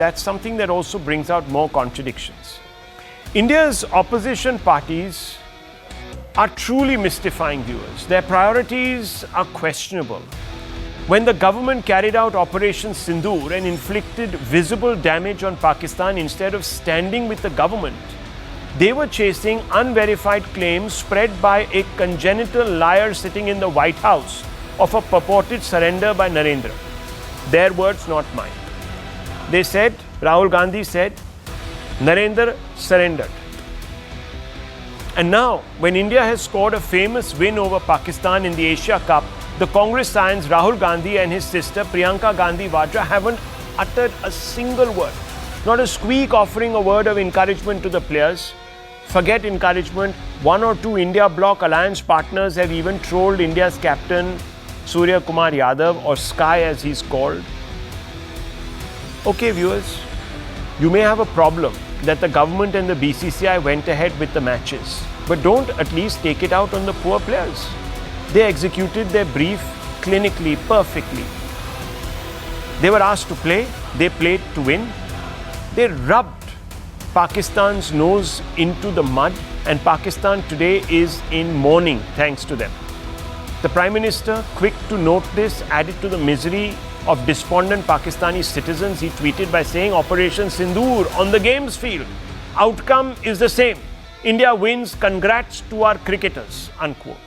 That's something that also brings out more contradictions. India's opposition parties are truly mystifying viewers. Their priorities are questionable. When the government carried out Operation Sindoor and inflicted visible damage on Pakistan instead of standing with the government, they were chasing unverified claims spread by a congenital liar sitting in the White House of a purported surrender by Narendra. Their words, not mine. They said, Rahul Gandhi said, Narendra surrendered. And now, when India has scored a famous win over Pakistan in the Asia Cup, the Congress scions Rahul Gandhi and his sister Priyanka Gandhi Vadra haven't uttered a single word, not a squeak offering a word of encouragement to the players. Forget encouragement, one or two India bloc alliance partners have even trolled India's captain Surya Kumar Yadav, or Sky as he's called. Okay viewers, you may have a problem that the government and the BCCI went ahead with the matches, but don't at least take it out on the poor players. They executed their brief clinically, perfectly. They were asked to play, they played to win. They rubbed Pakistan's nose into the mud, and Pakistan today is in mourning thanks to them. The Prime Minister, quick to note this, added to the misery of despondent Pakistani citizens. He tweeted by saying, Operation Sindoor on the games field. Outcome is the same. India wins. Congrats to our cricketers. Unquote.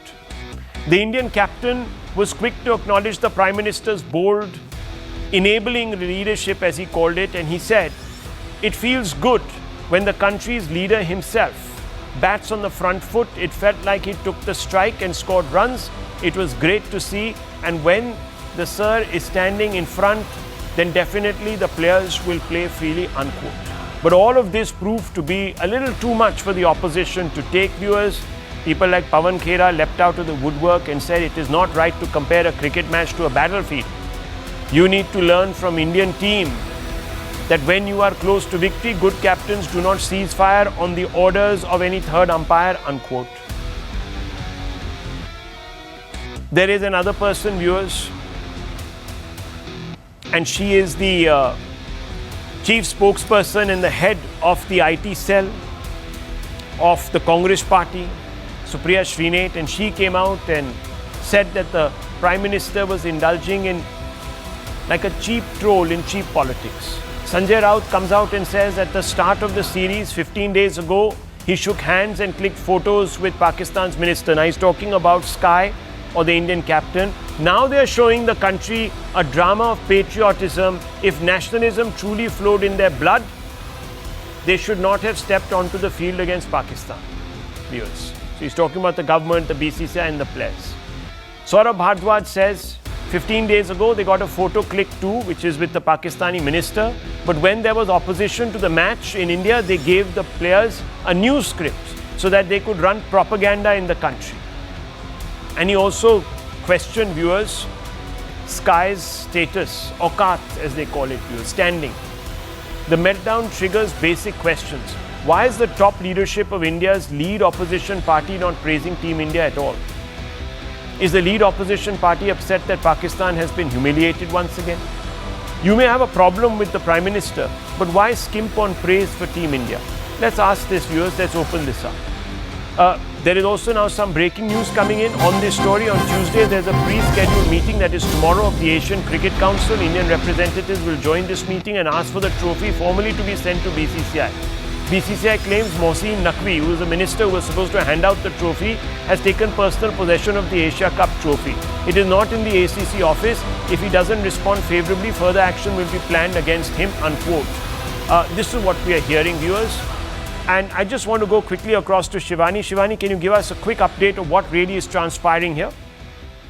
The Indian captain was quick to acknowledge the Prime Minister's bold, enabling leadership, as he called it, and he said, it feels good when the country's leader himself bats on the front foot. It felt like he took the strike and scored runs. It was great to see, and when the Sir is standing in front, then definitely the players will play freely, unquote. But all of this proved to be a little too much for the opposition to take, viewers. People like Pawan Khera leapt out of the woodwork and said it is not right to compare a cricket match to a battlefield. You need to learn from Indian team that when you are close to victory, good captains do not cease fire on the orders of any third umpire, unquote. There is another person, viewers, and she is the chief spokesperson and the head of the IT cell of the Congress party, Supriya Srinath, and she came out and said that the Prime Minister was indulging in like a cheap troll in cheap politics. Sanjay Raut comes out and says at the start of the series 15 days ago, he shook hands and clicked photos with Pakistan's minister. Now he's talking about Sky or the Indian captain. Now they are showing the country a drama of patriotism. If nationalism truly flowed in their blood, they should not have stepped onto the field against Pakistan. Viewers. So he's talking about the government, the BCCI and the players. Saurabh Bhardwaj says 15 days ago they got a photo click too, which is with the Pakistani minister. But when there was opposition to the match in India, they gave the players a news script so that they could run propaganda in the country. And he also questioned, viewers, Sky's status, Aukat as they call it, viewers, standing. The meltdown triggers basic questions. Why is the top leadership of India's lead opposition party not praising Team India at all? Is the lead opposition party upset that Pakistan has been humiliated once again? You may have a problem with the Prime Minister, but why skimp on praise for Team India? Let's ask this, viewers. Let's open this up. There is also now some breaking news coming in on this story. On Tuesday, there's a pre-scheduled meeting that is tomorrow of the Asian Cricket Council. Indian representatives will join this meeting and ask for the trophy formally to be sent to BCCI. BCCI claims Mohsin Naqvi, who is the minister who was supposed to hand out the trophy, has taken personal possession of the Asia Cup trophy. It is not in the ACC office. If he doesn't respond favorably, further action will be planned against him, unquote. This is what we are hearing, viewers. And I just want to go quickly across to Shivani. Shivani, can you give us a quick update of what really is transpiring here?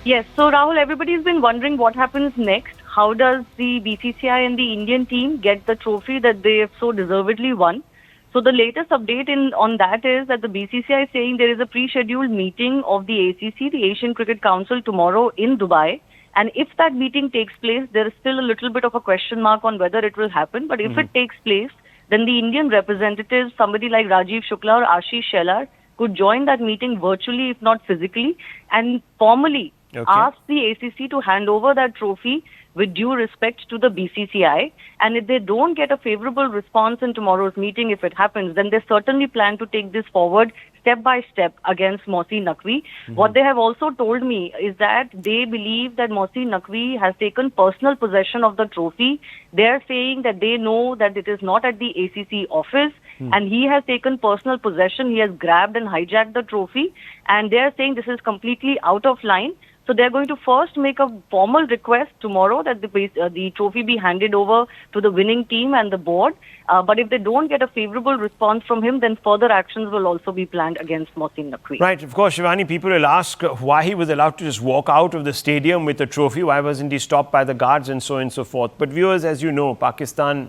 Yes. So, Rahul, everybody's been wondering what happens next. How does the BCCI and the Indian team get the trophy that they have so deservedly won? So, the latest update on that is that the BCCI is saying there is a pre-scheduled meeting of the ACC, the Asian Cricket Council, tomorrow in Dubai. And if that meeting takes place, there is still a little bit of a question mark on whether it will happen. But if it takes place, then the Indian representatives, somebody like Rajiv Shukla or Ashish Shelar, could join that meeting virtually, if not physically, and formally ask the ACC to hand over that trophy with due respect to the BCCI. And if they don't get a favorable response in tomorrow's meeting, if it happens, then they certainly plan to take this forward step by step against Mohsin Naqvi. What they have also told me is that they believe that Mohsin Naqvi has taken personal possession of the trophy. They are saying that they know that it is not at the ACC office, and he has taken personal possession. He has grabbed and hijacked the trophy, and they are saying this is completely out of line. So they're going to first make a formal request tomorrow that the trophy be handed over to the winning team and the board. But if they don't get a favorable response from him, then further actions will also be planned against Mohsin Naqvi. Right. Of course, Shivani, people will ask why he was allowed to just walk out of the stadium with the trophy. Why wasn't he stopped by the guards and so on and so forth? But viewers, as you know, Pakistan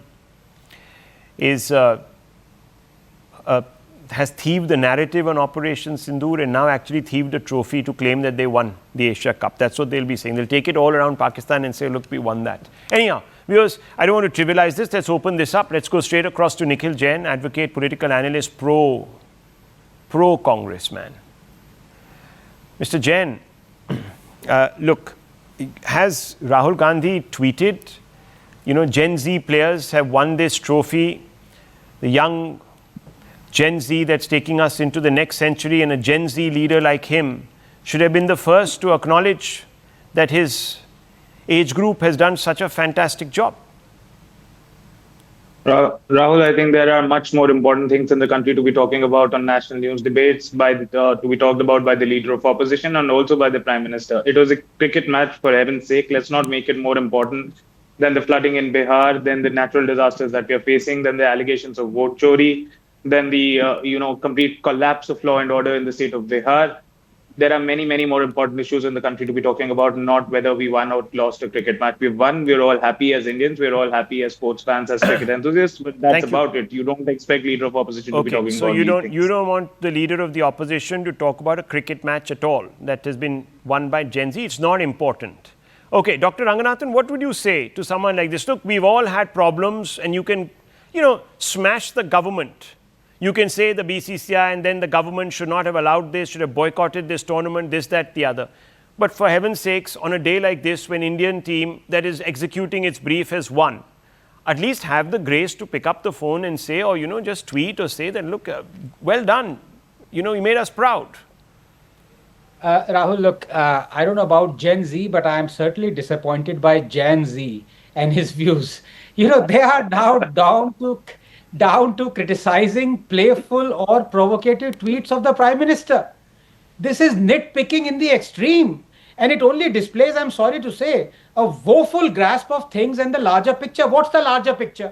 is has thieved the narrative on Operation Sindoor and now actually thieved the trophy to claim that they won the Asia Cup. That's what they'll be saying. They'll take it all around Pakistan and say, look, we won that. Anyhow, viewers, I don't want to trivialize this. Let's open this up. Let's go straight across to Nikhil Jain, advocate, political analyst, pro-congressman. Mr. Jain, look, has Rahul Gandhi tweeted, Gen Z players have won this trophy, the young Gen Z that's taking us into the next century, and a Gen Z leader like him should have been the first to acknowledge that his age group has done such a fantastic job. Rahul, I think there are much more important things in the country to be talking about on national news debates, to be talked about by the leader of opposition and also by the Prime Minister. It was a cricket match, for heaven's sake. Let's not make it more important than the flooding in Bihar, than the natural disasters that we are facing, than the allegations of vote chori, then the complete collapse of law and order in the state of Bihar. There are many, many more important issues in the country to be talking about, not whether we won or lost a cricket match. We've won. We're all happy as Indians. We're all happy as sports fans, as cricket enthusiasts. But that's about it. You don't expect leader of opposition to be talking about these things. You don't want the leader of the opposition to talk about a cricket match at all that has been won by Gen Z. It's not important. Okay, Dr. Ranganathan, what would you say to someone like this? Look, we've all had problems, and you can, smash the government. You can say the BCCI and then the government should not have allowed this, should have boycotted this tournament, this, that, the other. But for heaven's sakes, on a day like this, when Indian team that is executing its brief has won, at least have the grace to pick up the phone and say, or, just tweet or say that, look, well done. You made us proud. Rahul, look, I don't know about Gen Z, but I am certainly disappointed by Gen Z and his views. They are now down to criticizing playful or provocative tweets of the Prime Minister. This is nitpicking in the extreme. And it only displays, I'm sorry to say, a woeful grasp of things and the larger picture. What's the larger picture?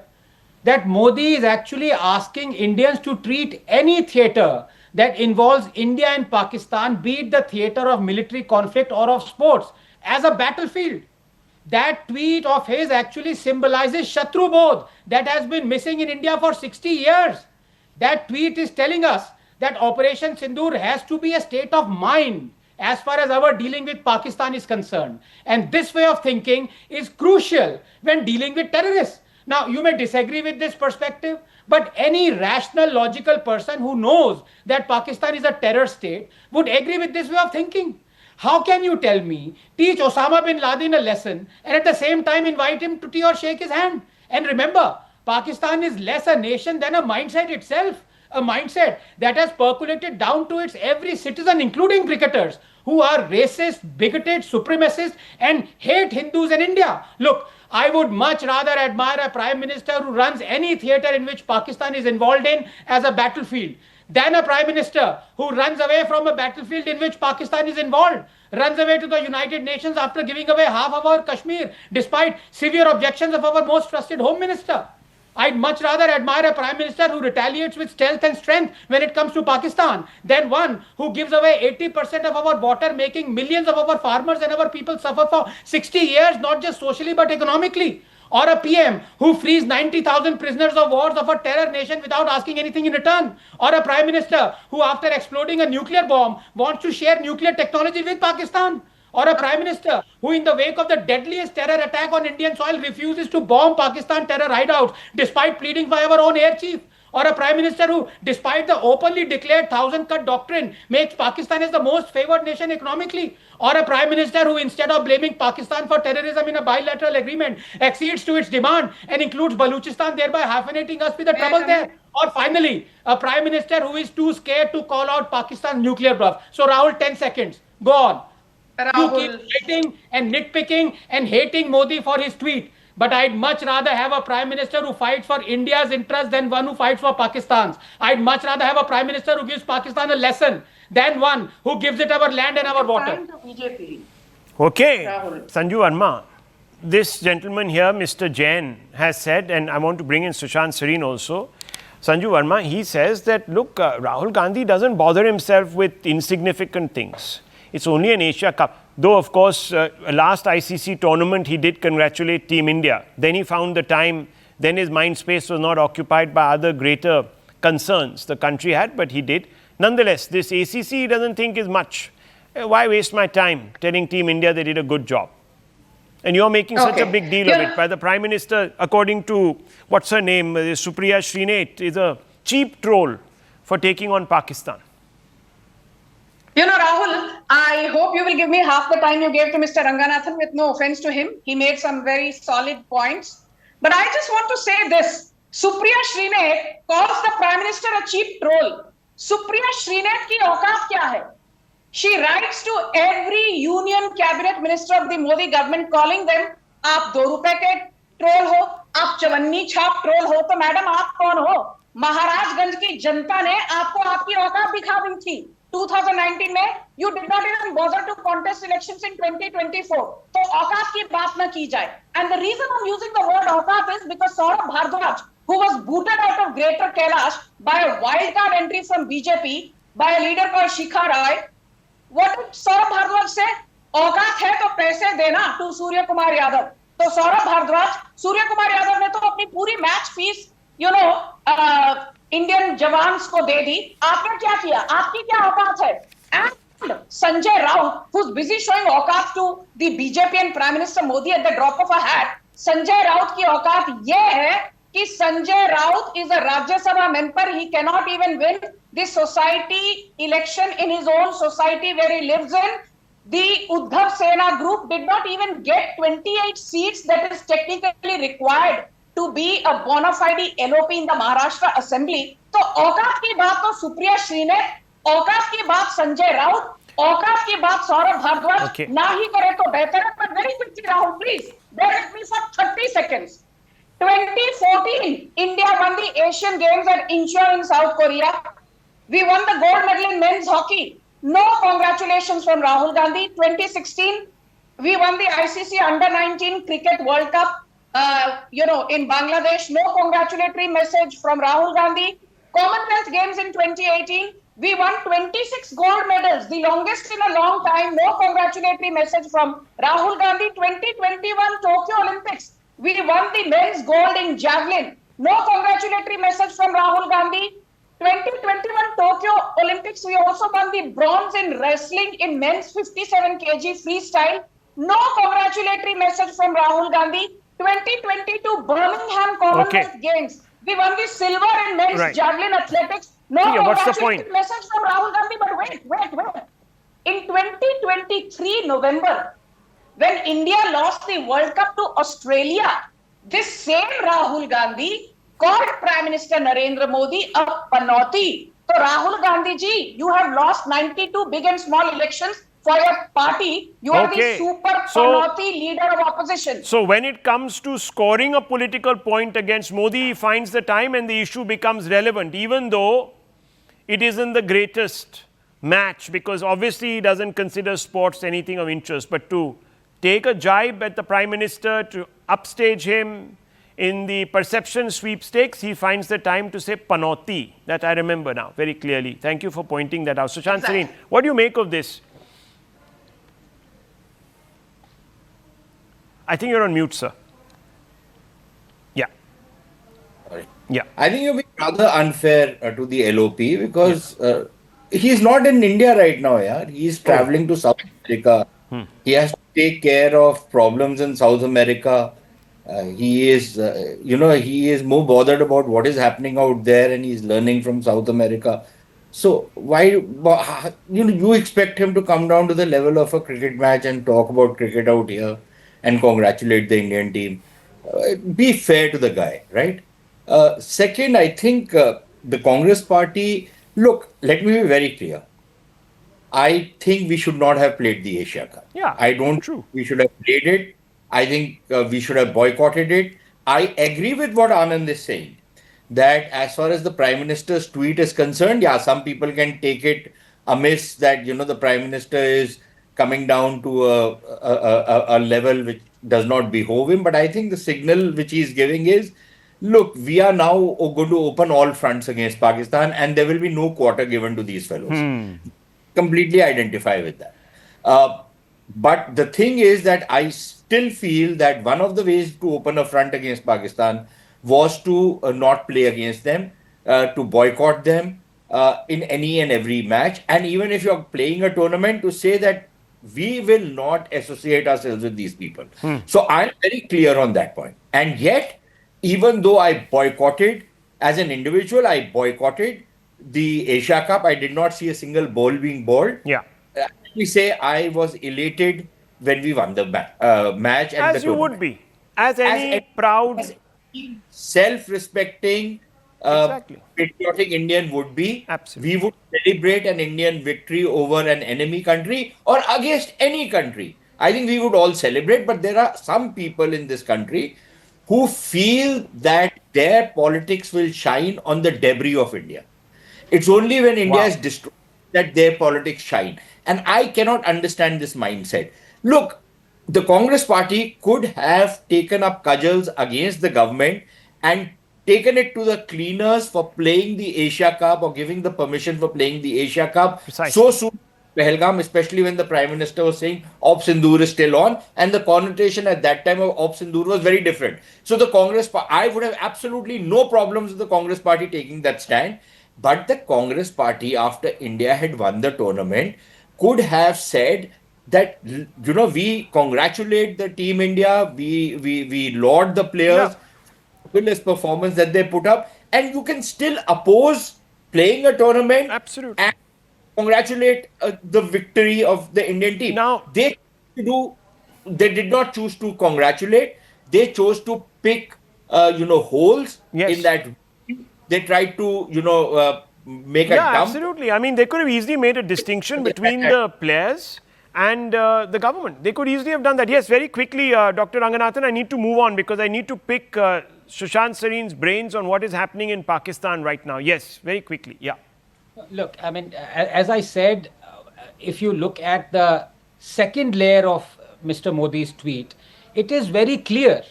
That Modi is actually asking Indians to treat any theatre that involves India and Pakistan, be it the theatre of military conflict or of sports, as a battlefield. That tweet of his actually symbolizes Shatru Bodh that has been missing in India for 60 years. That tweet is telling us that Operation Sindoor has to be a state of mind as far as our dealing with Pakistan is concerned. And this way of thinking is crucial when dealing with terrorists. Now, you may disagree with this perspective, but any rational, logical person who knows that Pakistan is a terror state would agree with this way of thinking. How can you tell me, teach Osama bin Laden a lesson and at the same time invite him to tea or shake his hand? And remember, Pakistan is less a nation than a mindset itself. A mindset that has percolated down to its every citizen, including cricketers, who are racist, bigoted, supremacists and hate Hindus in India. Look, I would much rather admire a Prime Minister who runs any theatre in which Pakistan is involved in as a battlefield than a Prime Minister who runs away from a battlefield in which Pakistan is involved, runs away to the United Nations after giving away half of our Kashmir, despite severe objections of our most trusted Home Minister. I'd much rather admire a Prime Minister who retaliates with stealth and strength when it comes to Pakistan than one who gives away 80% of our water, making millions of our farmers and our people suffer for 60 years, not just socially but economically. Or a PM who frees 90,000 prisoners of wars of a terror nation without asking anything in return. Or a Prime Minister who, after exploding a nuclear bomb, wants to share nuclear technology with Pakistan. Or a Prime Minister who, in the wake of the deadliest terror attack on Indian soil, refuses to bomb Pakistan terror hideouts despite pleading by our own air chief. or a Prime Minister who, despite the openly declared 1,000 cut doctrine, makes Pakistan as the most favored nation economically, or a Prime Minister who, instead of blaming Pakistan for terrorism in a bilateral agreement, accedes to its demand and includes Baluchistan, thereby hyphenating us with the trouble there. Or finally, a Prime Minister who is too scared to call out Pakistan's nuclear bluff. So Rahul, 10 seconds. Go on. Rahul. You keep hating and nitpicking and hating Modi for his tweet. But I'd much rather have a Prime Minister who fights for India's interest than one who fights for Pakistan's. I'd much rather have a Prime Minister who gives Pakistan a lesson than one who gives it our land and our water. Okay, Rahul. Sanju Verma, this gentleman here, Mr. Jain, has said, and I want to bring in Sushant Sareen also. Sanju Verma, he says that, look, Rahul Gandhi doesn't bother himself with insignificant things. It's only an Asia Cup. Though, of course, last ICC tournament, he did congratulate Team India. Then he found the time, then his mind space was not occupied by other greater concerns the country had, but he did. Nonetheless, this ACC he doesn't think is much. Why waste my time telling Team India they did a good job? And you're making such a big deal of it. By the Prime Minister, according to, what's her name, Supriya Srinath, is a cheap troll for taking on Pakistan. Rahul, I hope you will give me half the time you gave to Mr. Ranganathan, with no offense to him. He made some very solid points. But I just want to say this. Supriya Srinath calls the Prime Minister a cheap troll. Supriya Srinath ki औकात क्या है? She writes to every Union Cabinet Minister of the Modi government calling them, आप 2 रुपए के troll हो, आप चवन्नी छाप troll हो, तो मैडम आप कौन हो? महाराजगंज की जनता ने आपको आपकी औकात दिखा दी थी 2019 में. You did not even bother to contest elections in 2024. तो औकात की बात ना की जाए. And the reason I'm using the word औकात is because Saurabh Bhardwaj, who was booted out of Greater Kailash by a wildcard entry from BJP by a leader called Shikha Rai, what did Saurabh Bhardwaj say? औकात है तो पैसे देना to Surya Kumar Yadav. तो Saurabh Bhardwaj, Surya Kumar Yadav ने तो अपनी पूरी मैच फीस, इंडियन जवान्स को दे दी. आपने क्या किया? आपकी क्या औकात है? And Sanjay Raut, who's busy showing औकात to the BJP and Prime Minister Modi at the drop of a hat. Sanjay Raut की औकात ये है कि Sanjay Raut is a Rajya Sabha member. He cannot even win the society election in his own society where he lives in. The Uddhav Sena group did not even get 28 seats that is technically required to be a bona fide LOP in the Maharashtra Assembly. तो औकात की बात तो सुप्रिया श्रीनाथ, औकात की बात संजय राउत, औकात की बात सौरभ भारद्वाज ना ही करे तो बेहतर है. But very quickly, Rahul, please bear with me for 30 seconds. 2014, India won the Asian Games at Incheon in South Korea. We won the gold medal in men's hockey. No congratulations from Rahul Gandhi. 2016, we won the ICC Under-19 Cricket World Cup. In Bangladesh, no congratulatory message from Rahul Gandhi. Commonwealth Games in 2018, we won 26 gold medals, the longest in a long time. No congratulatory message from Rahul Gandhi. 2021 Tokyo Olympics, we won the men's gold in javelin. No congratulatory message from Rahul Gandhi. 2021 Tokyo Olympics, we also won the bronze in wrestling in men's 57 kg freestyle. No congratulatory message from Rahul Gandhi. 2022 Birmingham Commonwealth Games, we won the silver in men's javelin athletics. No congratulatory message from Rahul Gandhi. But wait. In 2023 November, when India lost the World Cup to Australia, this same Rahul Gandhi called Prime Minister Narendra Modi a panauti. So Rahul Gandhi ji, you have lost 92 big and small elections for your party. You are the super panauti leader of opposition. So when it comes to scoring a political point against Modi, he finds the time and the issue becomes relevant, even though it isn't the greatest match, because obviously he doesn't consider sports anything of interest. But to take a jibe at the Prime Minister, to upstage him in the perception sweepstakes, he finds the time to say panauti. That I remember now very clearly. Thank you for pointing that out. Sushant Sareen, what do you make of this? I think you're on mute, sir. Yeah. Sorry. Yeah. I think you're being rather unfair to the LOP because he's not in India right now. Yeah, he's traveling to South America. He has to take care of problems in South America. He is, he is more bothered about what is happening out there, and he's learning from South America. So you expect him to come down to the level of a cricket match and talk about cricket out here and congratulate the Indian team? Be fair to the guy, right? Second, I think the Congress party. Look, let me be very clear. I think we should not have played the Asia Cup. Yeah, I don't. true. We should have played it. I think we should have boycotted it. I agree with what Anand is saying, that as far as the Prime Minister's tweet is concerned, yeah, some people can take it amiss that the Prime Minister is coming down to a level which does not behove him. But I think the signal which he is giving is, look, we are now going to open all fronts against Pakistan, and there will be no quarter given to these fellows. Completely identify with that. But the thing is that I still feel that one of the ways to open a front against Pakistan was to not play against them, to boycott them in any and every match. And even if you're playing a tournament, to say that we will not associate ourselves with these people. So I'm very clear on that point. And yet, even though I boycotted, as an individual, I boycotted the Asia Cup. I did not see a single ball being bowled. Yeah. Let me say I was elated when we won the match. And As you would be. As any proud... self-respecting, Exactly. patriotic Indian would be. Absolutely. We would celebrate an Indian victory over an enemy country or against any country. I think we would all celebrate, but there are some people in this country who feel that their politics will shine on the debris of India. It's only when India is destroyed that their politics shine. And I cannot understand this mindset. Look, the Congress party could have taken up cudgels against the government and taken it to the cleaners for playing the Asia Cup or giving the permission for playing the Asia Cup so soon. Pahalgam, especially when the Prime Minister was saying Op Sindoor is still on, and the connotation at that time of Op Sindoor was very different. So the Congress, I would have absolutely no problems with the Congress party taking that stand. But the Congress party, after India had won the tournament, could have said that, we congratulate the Team India, we laud the players, fabulous performance that they put up, and you can still oppose playing a tournament. Absolutely. And congratulate the victory of the Indian team. Now, they did not choose to congratulate. They chose to pick, holes in that. They tried to, make a dump. Absolutely. I mean, they could have easily made a distinction between the players and the government. They could easily have done that. Yes, very quickly, Dr. Ranganathan, I need to move on because I need to pick Sushant Sareen's brains on what is happening in Pakistan right now. Yes, very quickly. Yeah. Look, I mean, as I said, if you look at the second layer of Mr. Modi's tweet, it is very clear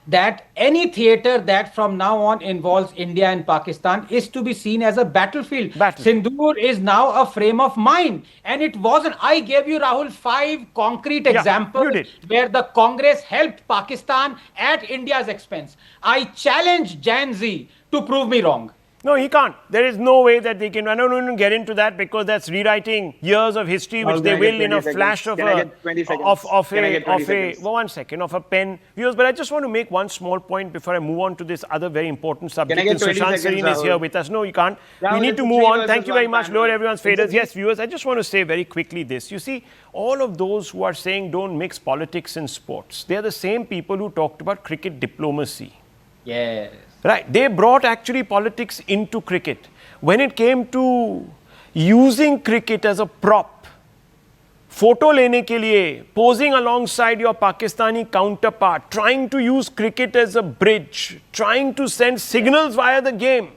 that any theater that from now on involves India and Pakistan is to be seen as a battlefield. Sindoor is now a frame of mind. And it wasn't. I gave you, Rahul, 5 concrete examples where the Congress helped Pakistan at India's expense. I challenge Jan Z to prove me wrong. No, he can't. There is no way that they can. I don't even get into that because that's rewriting years of history, which they will in a flash of a pen. Viewers, but I just want to make one small point before I move on to this other very important subject. Sushant Sareen is here with us. No, you can't. We need to move on. Thank you very much. Lower everyone's faders. Yes, viewers, I just want to say very quickly this. You see, all of those who are saying don't mix politics and sports, they are the same people who talked about cricket diplomacy. Yes. Right. They brought actually politics into cricket. When it came to using cricket as a prop, photo lene ke liye, posing alongside your Pakistani counterpart, trying to use cricket as a bridge, trying to send signals via the game,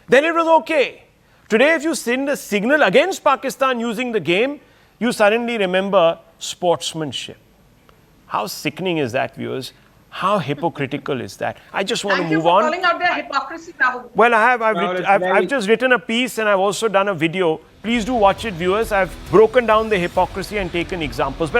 then it was okay. Today, if you send a signal against Pakistan using the game, you suddenly remember sportsmanship. How sickening is that, viewers? How hypocritical is that? I just want to move on. Thank you for calling out their hypocrisy, Rahul. Well, I've just written a piece and I've also done a video. Please do watch it, viewers. I've broken down the hypocrisy and taken examples.